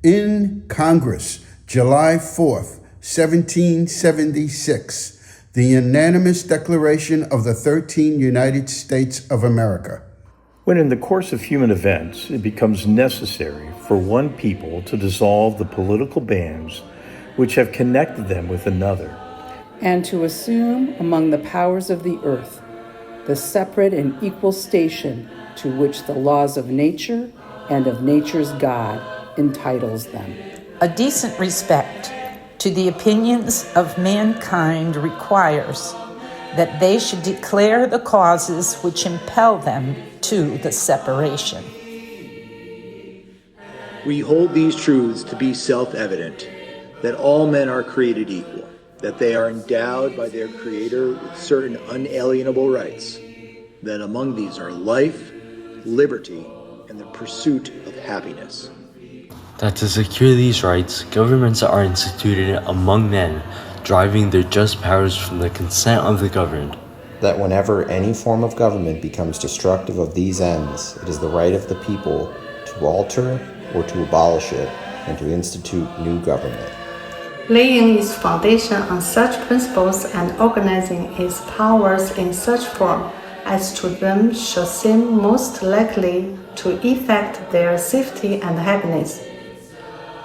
In Congress, July 4th, 1776, the unanimous Declaration of the 13 United States of America. When in the course of human events it becomes necessary for one people to dissolve the political bands which have connected them with another, and to assume among the powers of the earth the separate and equal station to which the laws of nature and of nature's God entitles them. A decent respect to the opinions of mankind requires that they should declare the causes which impel them to the separation. We hold these truths to be self-evident, that all men are created equal, that they are endowed by their Creator with certain unalienable rights, that among these are life, liberty, and the pursuit of happiness. That to secure these rights, governments are instituted among men, driving their just powers from the consent of the governed. That whenever any form of government becomes destructive of these ends, it is the right of the people to alter or to abolish it and to institute new government. Laying its foundation on such principles and organizing its powers in such form as to them shall seem most likely to effect their safety and happiness.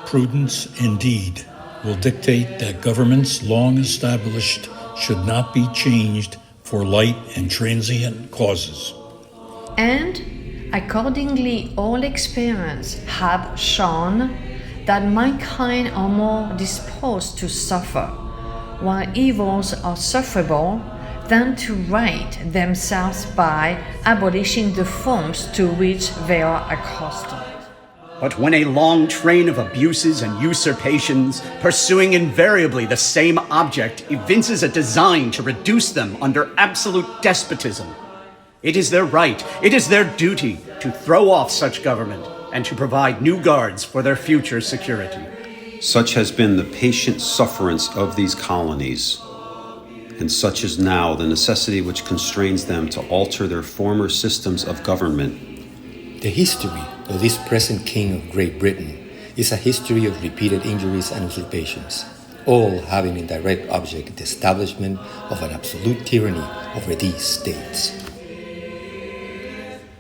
Prudence, indeed, will dictate that governments long established should not be changed for light and transient causes. And accordingly, all experience hath shown that mankind are more disposed to suffer, while evils are sufferable, than to right themselves by abolishing the forms to which they are accustomed. But when a long train of abuses and usurpations, pursuing invariably the same object, evinces a design to reduce them under absolute despotism, it is their right, it is their duty to throw off such government and to provide new guards for their future security. Such has been the patient sufferance of these colonies, and such is now the necessity which constrains them to alter their former systems of government. The history of this present King of Great Britain is a history of repeated injuries and usurpations, all having in direct object the establishment of an absolute tyranny over these states.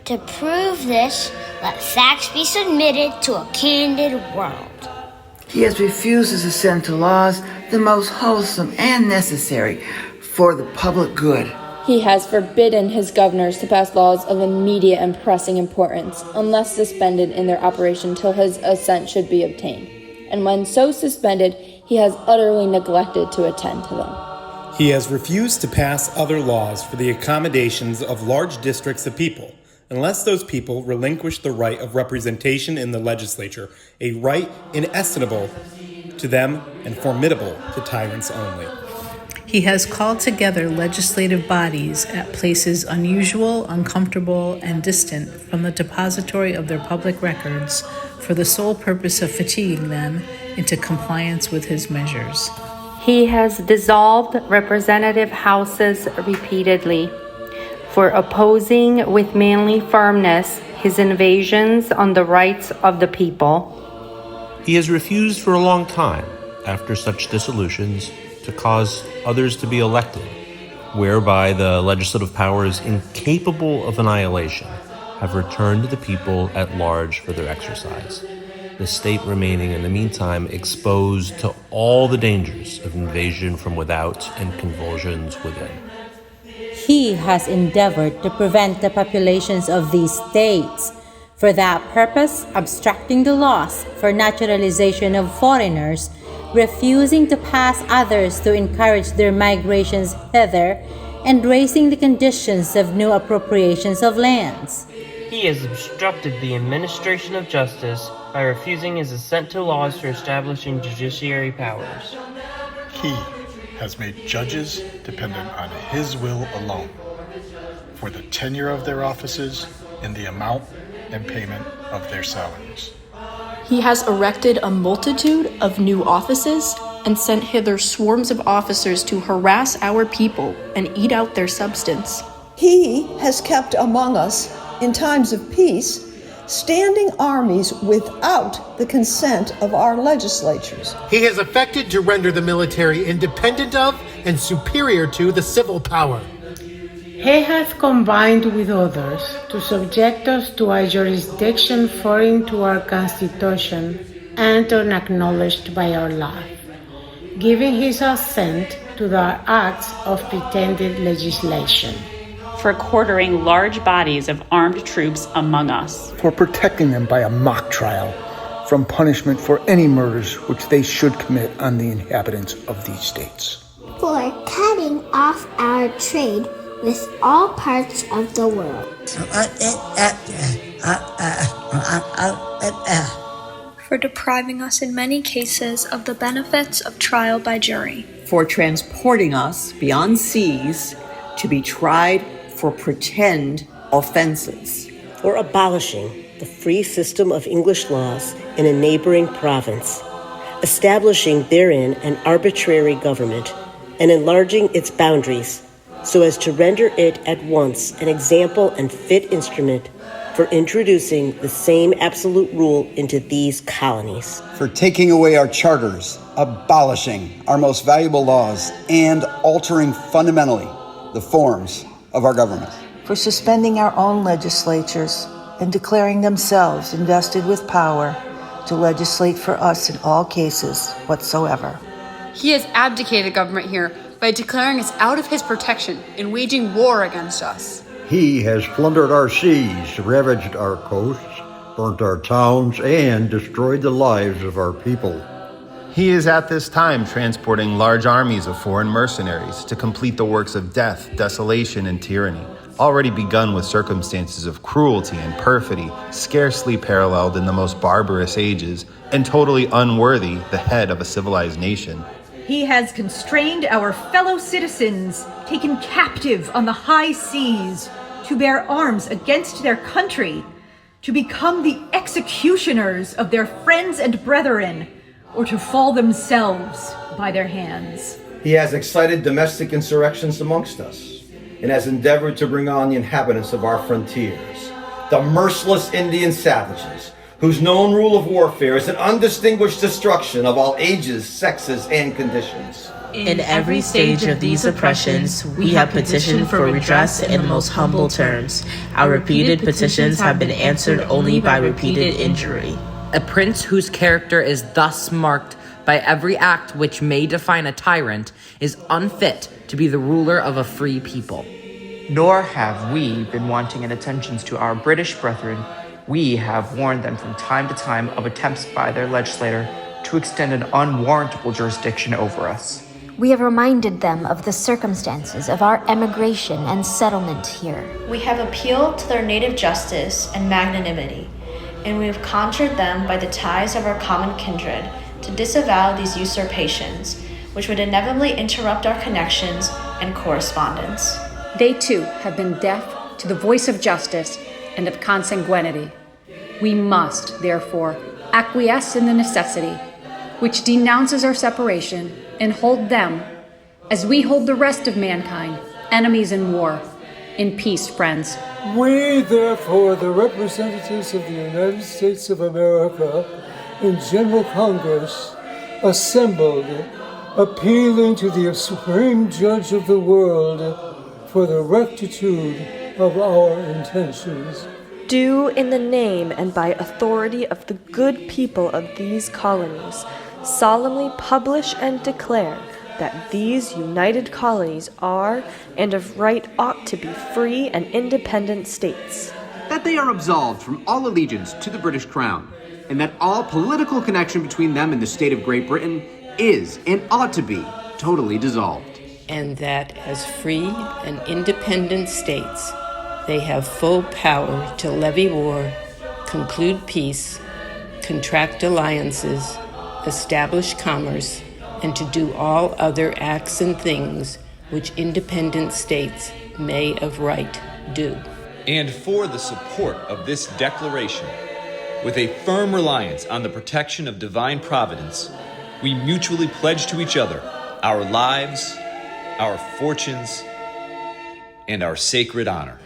To prove this, let facts be submitted to a candid world. He has refused to assent to laws the most wholesome and necessary for the public good. He has forbidden his governors to pass laws of immediate and pressing importance, unless suspended in their operation till his assent should be obtained. And when so suspended, he has utterly neglected to attend to them. He has refused to pass other laws for the accommodations of large districts of people, unless those people relinquish the right of representation in the legislature, a right inestimable to them and formidable to tyrants only. He has called together legislative bodies at places unusual, uncomfortable, and distant from the depository of their public records for the sole purpose of fatiguing them into compliance with his measures. He has dissolved representative houses repeatedly for opposing with manly firmness his invasions on the rights of the people. He has refused for a long time, after such dissolutions, to cause others to be elected, whereby the legislative powers incapable of annihilation have returned to the people at large for their exercise, the state remaining in the meantime exposed to all the dangers of invasion from without and convulsions within. He has endeavored to prevent the populations of these states, for that purpose abstracting the laws for naturalization of foreigners, refusing to pass others to encourage their migrations thither, and raising the conditions of new appropriations of lands. He has obstructed the administration of justice by refusing his assent to laws for establishing judiciary powers. He has made judges dependent on his will alone for the tenure of their offices and the amount and payment of their salaries. He has erected a multitude of new offices and sent hither swarms of officers to harass our people and eat out their substance. He has kept among us, in times of peace, standing armies without the consent of our legislatures. He has effected to render the military independent of and superior to the civil power. He has combined with others to subject us to a jurisdiction foreign to our Constitution and unacknowledged by our law, giving his assent to the acts of pretended legislation. For quartering large bodies of armed troops among us. For protecting them by a mock trial from punishment for any murders which they should commit on the inhabitants of these states. For cutting off our trade with all parts of the world. For depriving us in many cases of the benefits of trial by jury. For transporting us beyond seas to be tried for pretend offenses. For abolishing the free system of English laws in a neighboring province, establishing therein an arbitrary government, and enlarging its boundaries so as to render it at once an example and fit instrument for introducing the same absolute rule into these colonies. For taking away our charters, abolishing our most valuable laws, and altering fundamentally the forms of our government. For suspending our own legislatures and declaring themselves invested with power to legislate for us in all cases whatsoever. He has abdicated government here by declaring us out of his protection and waging war against us. He has plundered our seas, ravaged our coasts, burnt our towns, and destroyed the lives of our people. He is at this time transporting large armies of foreign mercenaries to complete the works of death, desolation, and tyranny, already begun with circumstances of cruelty and perfidy scarcely paralleled in the most barbarous ages, and totally unworthy the head of a civilized nation. He has constrained our fellow citizens, taken captive on the high seas, to bear arms against their country, to become the executioners of their friends and brethren, or to fall themselves by their hands. He has excited domestic insurrections amongst us, and has endeavored to bring on the inhabitants of our frontiers, the merciless Indian savages, whose known rule of warfare is an undistinguished destruction of all ages, sexes, and conditions. In every stage of these oppressions, we have petitioned for redress in the most humble terms. Our repeated petitions have been answered only by repeated injury. A prince whose character is thus marked by every act which may define a tyrant is unfit to be the ruler of a free people. Nor have we been wanting in attentions to our British brethren. We have warned them from time to time of attempts by their legislator to extend an unwarrantable jurisdiction over us. We have reminded them of the circumstances of our emigration and settlement here. We have appealed to their native justice and magnanimity, and we have conjured them by the ties of our common kindred to disavow these usurpations, which would inevitably interrupt our connections and correspondence. They too have been deaf to the voice of justice and of consanguinity. We must, therefore, acquiesce in the necessity which denounces our separation and hold them, as we hold the rest of mankind, enemies in war. In peace, friends. We, therefore, the representatives of the United States of America in General Congress, assembled, appealing to the Supreme Judge of the world for the rectitude of our intentions. Do in the name and by authority of the good people of these colonies solemnly publish and declare that these united colonies are and of right ought to be free and independent states. That they are absolved from all allegiance to the British Crown, and that all political connection between them and the state of Great Britain is and ought to be totally dissolved. And that as free and independent states, they have full power to levy war, conclude peace, contract alliances, establish commerce, and to do all other acts and things which independent states may of right do. And for the support of this declaration, with a firm reliance on the protection of divine providence, we mutually pledge to each other our lives, our fortunes, and our sacred honor.